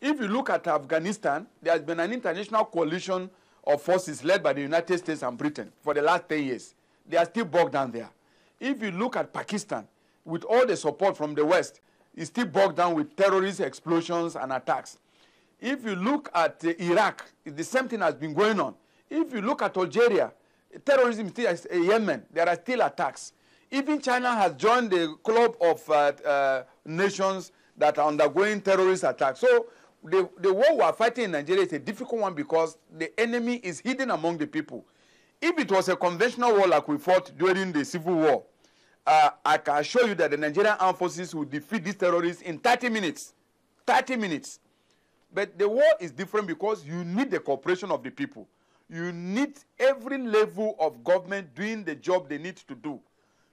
If you look at Afghanistan, there has been an international coalition of forces led by the United States and Britain for the last 10 years. They are still bogged down there. If you look at Pakistan, with all the support from the West, it's still bogged down with terrorist explosions and attacks. If you look at Iraq, the same thing has been going on. If you look at Algeria, terrorism still is Yemen, there are still attacks. Even China has joined the club of nations that are undergoing terrorist attacks. So the war we are fighting in Nigeria is a difficult one because the enemy is hidden among the people. If it was a conventional war like we fought during the Civil War, I can assure you that the Nigerian armed forces will defeat these terrorists in 30 minutes. 30 minutes. But the war is different because you need the cooperation of the people. You need every level of government doing the job they need to do.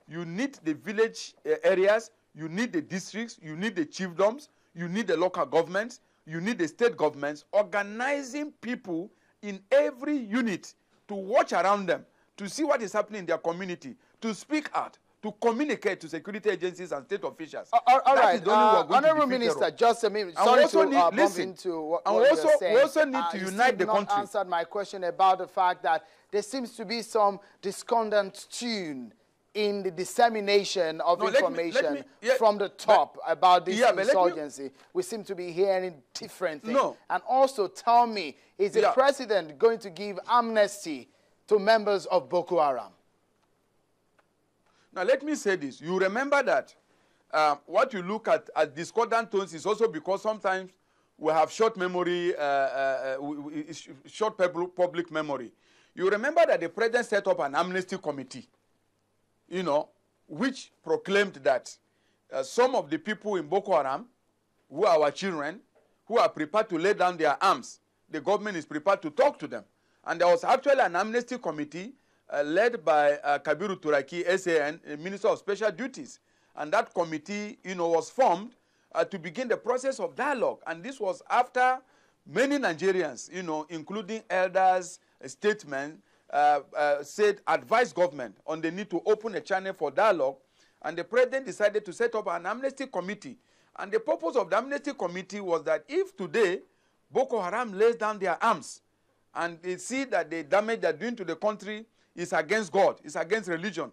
You need the village areas, you need the districts, you need the chiefdoms, you need the local governments, you need the state governments, organizing people in every unit to watch around them, to see what is happening in their community, to speak out, to communicate to security agencies and state officials. All right, Honorable Minister, just a minute. Sorry to bump into what you're saying. We also need to unite the country. You answered my question about the fact that there seems to be some discordant tune in the dissemination of information from the top about this insurgency. We seem to be hearing different things. And also tell me, is the president going to give amnesty to members of Boko Haram? Now, let me say this. You remember that what you look at as discordant tones is also because sometimes we have short memory, short public memory. You remember that the president set up an amnesty committee, you know, which proclaimed that some of the people in Boko Haram, who are our children, who are prepared to lay down their arms, the government is prepared to talk to them. And there was actually an amnesty committee led by Kabiru Turaki, SAN, Minister of Special Duties. And that committee, you know, was formed to begin the process of dialogue. And this was after many Nigerians, you know, including elders, statesmen, advised government on the need to open a channel for dialogue. And the president decided to set up an amnesty committee. And the purpose of the amnesty committee was that if today Boko Haram lays down their arms and they see that the damage they're doing to the country is against God, it's against religion.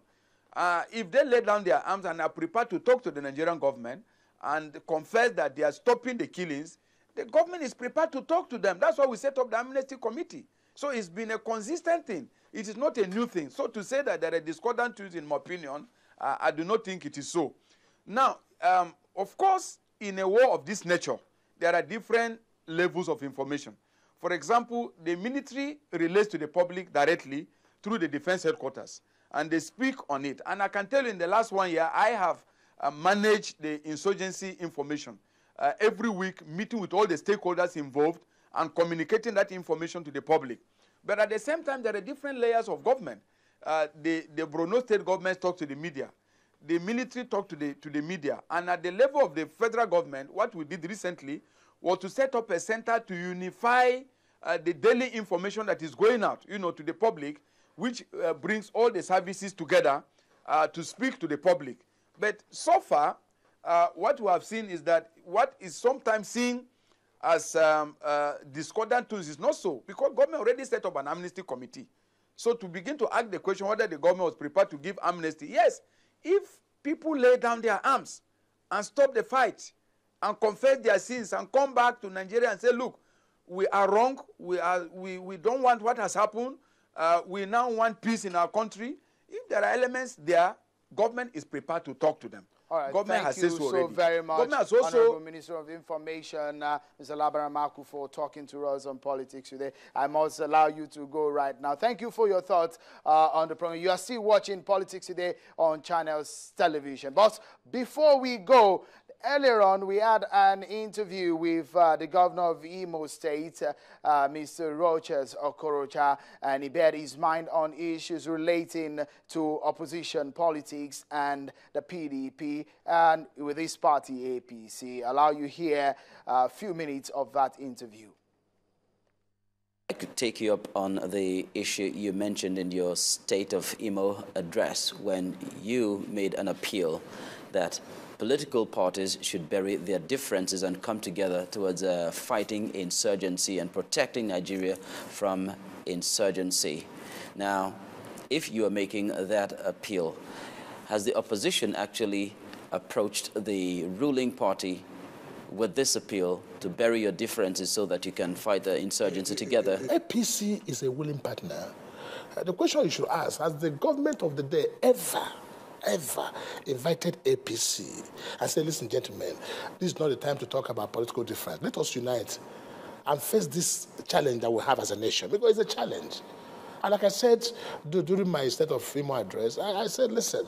If they lay down their arms and are prepared to talk to the Nigerian government and confess that they are stopping the killings, the government is prepared to talk to them. That's why we set up the amnesty committee. So it's been a consistent thing. It is not a new thing. So to say that there are discordant views, in my opinion, I do not think it is so. Now, of course, in a war of this nature, there are different levels of information. For example, the military relates to the public directly through the defense headquarters, and they speak on it. And I can tell you in the last 1 year, I have managed the insurgency information every week, meeting with all the stakeholders involved and communicating that information to the public. But at the same time, there are different layers of government. The Borno state government talk to the media. The military talk to the media. And at the level of the federal government, what we did recently was to set up a center to unify the daily information that is going out, you know, to the public, which brings all the services together to speak to the public. But so far, what we have seen is that what is sometimes seen as discordant tones is not so, because government already set up an amnesty committee. So to begin to ask the question whether the government was prepared to give amnesty, yes, if people lay down their arms and stop the fight and confess their sins and come back to Nigeria and say, look, we are wrong, we don't want what has happened, we now want peace in our country. If there are elements there, government is prepared to talk to them. All right, government thank you so very much, Honorable Minister of Information, Mr. Labaran Maku, for talking to us on politics today. I must allow you to go right now. Thank you for your thoughts on the program. You are still watching Politics Today on Channels Television. But before we go, earlier on, we had an interview with the governor of Imo State, Mr. Rochas, Okorocha, and he bared his mind on issues relating to opposition politics and the PDP and with his party, APC. Allow you here a few minutes of that interview. I could take you up on the issue you mentioned in your State of Imo address when you made an appeal that political parties should bury their differences and come together towards fighting insurgency and protecting Nigeria from insurgency. Now, if you are making that appeal, has the opposition actually approached the ruling party with this appeal to bury your differences so that you can fight the insurgency together? APC is a willing partner. The question you should ask, has the government of the day ever invited APC and said, listen, gentlemen, this is not the time to talk about political difference. Let us unite and face this challenge that we have as a nation, because it's a challenge. And like I said during my State of Imo address, I said, listen,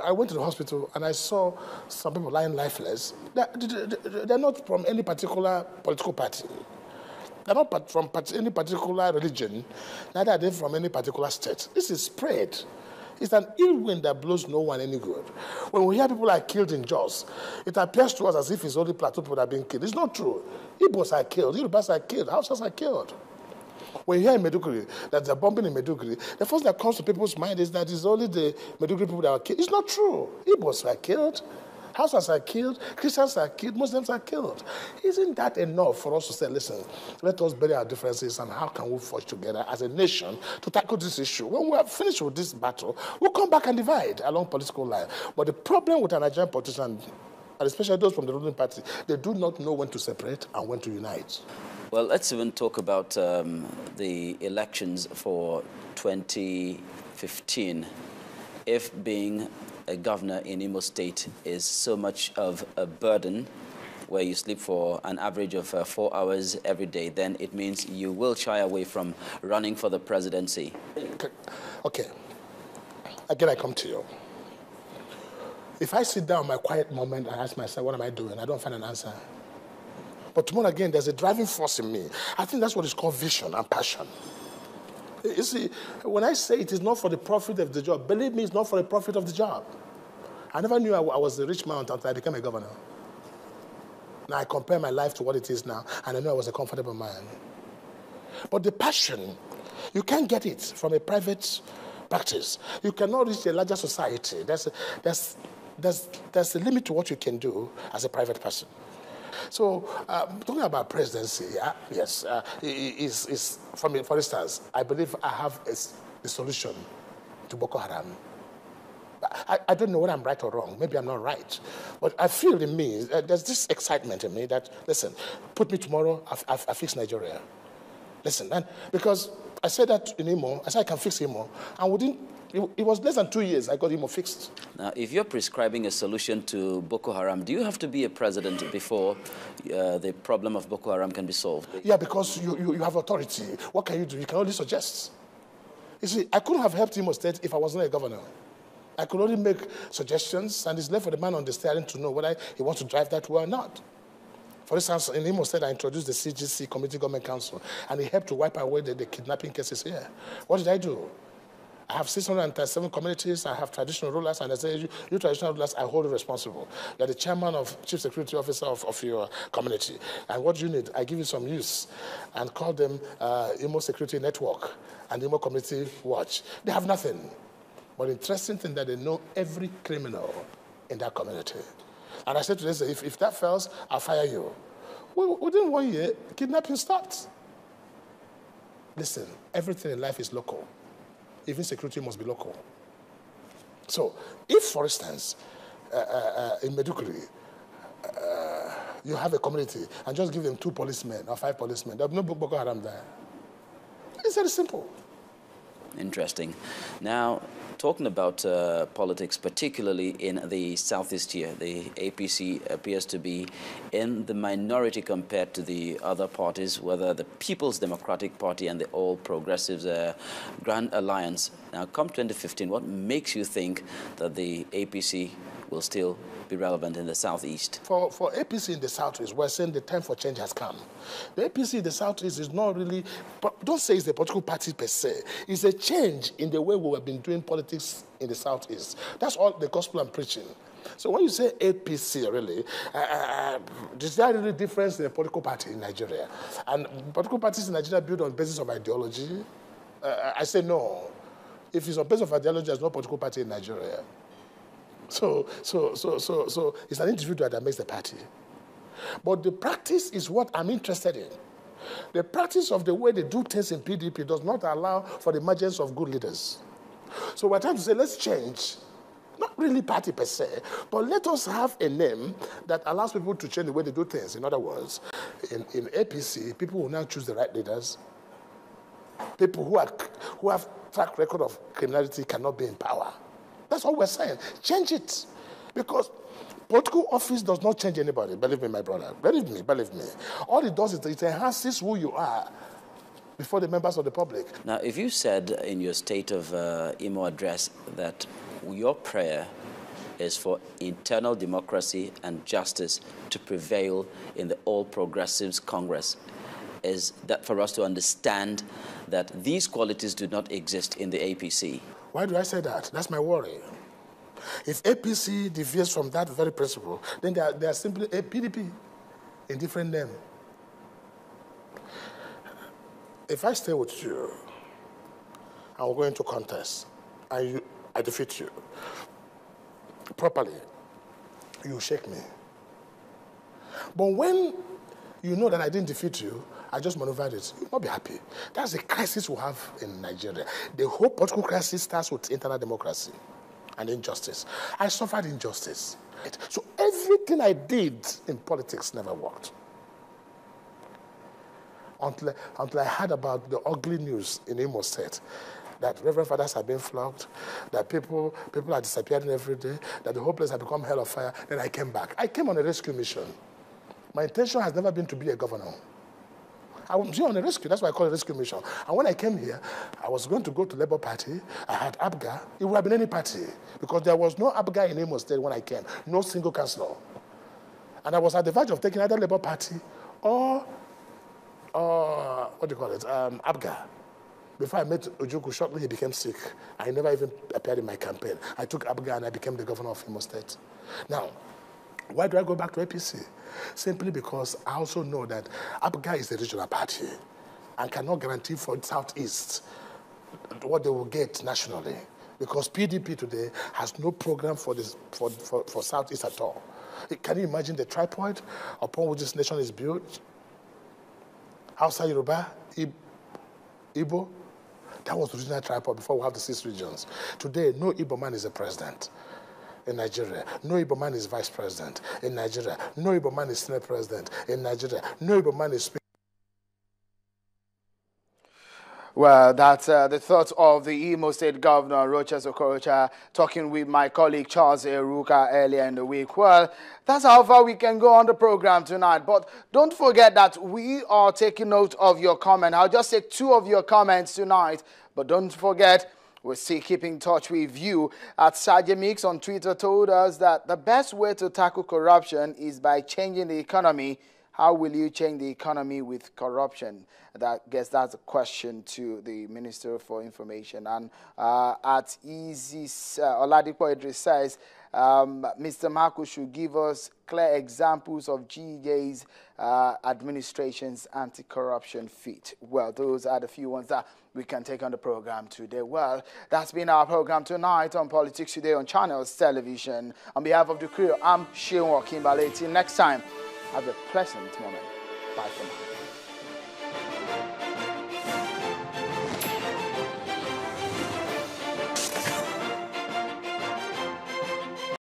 I went to the hospital and I saw some people lying lifeless. They're not from any particular political party. They're not from any particular religion. Neither are they from any particular state. This is spread. It's an ill wind that blows no one any good. When we hear people are killed in Jos, it appears to us as if it's only Plateau people that are being killed. It's not true. Igbos are killed, Yorubas are killed, Hausas are killed. When you hear in Maiduguri that they're bombing in Maiduguri, the first that comes to people's mind is that it's only the Maiduguri people that are killed. It's not true. Igbos are killed, Hausas are killed, Christians are killed, Muslims are killed. Isn't that enough for us to say, listen, let us bury our differences and how can we forge together as a nation to tackle this issue? When we are finished with this battle, we'll come back and divide along political lines. But the problem with a Nigerian politician, and especially those from the ruling party, they do not know when to separate and when to unite. Well, let's even talk about the elections for 2015. If being a governor in Imo State is so much of a burden, where you sleep for an average of 4 hours every day, then it means you will shy away from running for the presidency. Okay. Again, I come to you. If I sit down in my quiet moment and ask myself, what am I doing? I don't find an answer. But tomorrow again, there's a driving force in me. I think that's what is called vision and passion. You see, when I say it is not for the profit of the job, believe me, it's not for the profit of the job. I never knew I was a rich man until I became a governor. Now I compare my life to what it is now, and I know I was a comfortable man. But the passion, you can't get it from a private practice. You cannot reach a larger society. There's a limit to what you can do as a private person. So, talking about presidency, yes, for instance, I believe I have a solution to Boko Haram. I don't know whether I'm right or wrong. Maybe I'm not right. But I feel in me, there's this excitement in me that, listen, put me tomorrow, I fix Nigeria. Listen, because I said that in Imo, I said I can fix Imo, and it was less than 2 years I got Imo fixed. Now, if you're prescribing a solution to Boko Haram, do you have to be a president before the problem of Boko Haram can be solved? Yeah, because you have authority. What can you do? You can only suggest. You see, I couldn't have helped Imo State if I wasn't a governor. I could only make suggestions, and it's left for the man on the steering to know whether he wants to drive that way or not. For instance, in Imo State, I introduced the CGC, Community Government Council, and it helped to wipe away the kidnapping cases here. What did I do? I have 637 communities, I have traditional rulers, and I say, you traditional rulers, I hold you responsible. You're the chairman of chief security officer of your community. And what do you need? I give you some use and call them Imo Security Network and Imo Community Watch. They have nothing. But the interesting thing that they know every criminal in that community. And I said to them, if that fails, I'll fire you. Within 1 year, kidnapping starts. Listen, everything in life is local. Even security must be local. So, if, for instance, in Maiduguri, you have a community and just give them 2 policemen or 5 policemen, there'll be no Boko Haram there. It's very simple. Interesting. Now, talking about politics, particularly in the southeast here, the APC appears to be in the minority compared to the other parties, whether the People's Democratic Party and the All Progressives Grand Alliance. Now, come 2015, what makes you think that the APC will still be relevant in the southeast? For APC in the southeast, we're saying the time for change has come. The APC in the southeast is not really, don't say it's a political party per se. It's a change in the way we have been doing politics in the southeast. That's all the gospel I'm preaching. So when you say APC, really, is there really difference in a political party in Nigeria? And political parties in Nigeria build on the basis of ideology? I say no. If it's on the basis of ideology, there's no political party in Nigeria. So it's an individual that makes the party. But the practice is what I'm interested in. The practice of the way they do things in PDP does not allow for the emergence of good leaders. So we're trying to say, let's change. Not really party per se, but let us have a name that allows people to change the way they do things. In other words, in APC, people will now choose the right leaders. People who have track record of criminality cannot be in power. That's all we're saying. Change it. Because political office does not change anybody. Believe me, my brother. Believe me. All it does is it enhances who you are before the members of the public. Now, if you said in your State of Imo address that your prayer is for internal democracy and justice to prevail in the All Progressives Congress, is that for us to understand that these qualities do not exist in the APC? Why do I say that? That's my worry. If APC deviates from that very principle, then they are simply a PDP in different name. If I stay with you and we're going to contest, and I defeat you properly, you shake me. But when you know that I didn't defeat you, I just maneuvered it, you'll not be happy. That's the crisis we have in Nigeria. The whole political crisis starts with internal democracy and injustice. I suffered injustice. So everything I did in politics never worked. Until I heard about the ugly news in Imo State, that Reverend Fathers have been flogged, that people are disappearing every day, that the whole place has become hell of fire, then I came back. I came on a rescue mission. My intention has never been to be a governor. I was here on a rescue. That's why I call it a rescue mission. And when I came here, I was going to go to Labour Party. I had ABGA. It would have been any party because there was no ABGA in Imo State when I came. No single councillor. And I was at the verge of taking either Labour Party or what do you call it? ABGA. Before I met Ojukwu, shortly he became sick. I never even appeared in my campaign. I took ABGA and I became the governor of Imo State. Now, why do I go back to APC? Simply because I also know that ABGA is a regional party and cannot guarantee for Southeast what they will get nationally. Because PDP today has no program for Southeast at all. Can you imagine the tripod upon which this nation is built? Hausa, Yoruba, Igbo. That was the regional tripod before we have the 6 regions. Today, no Igbo man is a president in Nigeria. No Igbo man is vice president in Nigeria. No Igbo man is senate president in Nigeria. No Igbo man is speaker. Well, that's the thoughts of the Imo State Governor, Rochas Okorocha, talking with my colleague Charles Eruka earlier in the week. Well, that's how far we can go on the program tonight. But don't forget that we are taking note of your comment. I'll just take 2 of your comments tonight. But don't forget, we're still keeping in touch with you. At Sajamix on Twitter told us that the best way to tackle corruption is by changing the economy. How will you change the economy with corruption? I guess that's a question to the Minister for Information. And at Easy, Oladipo Idris says, Mr. Marco should give us clear examples of GJ's administration's anti-corruption feat. Well, those are the few ones that we can take on the program today. Well, that's been our program tonight on Politics Today on Channels Television. On behalf of the crew, I'm Sheon Kimbale. Till next time, have a pleasant moment. Bye for now.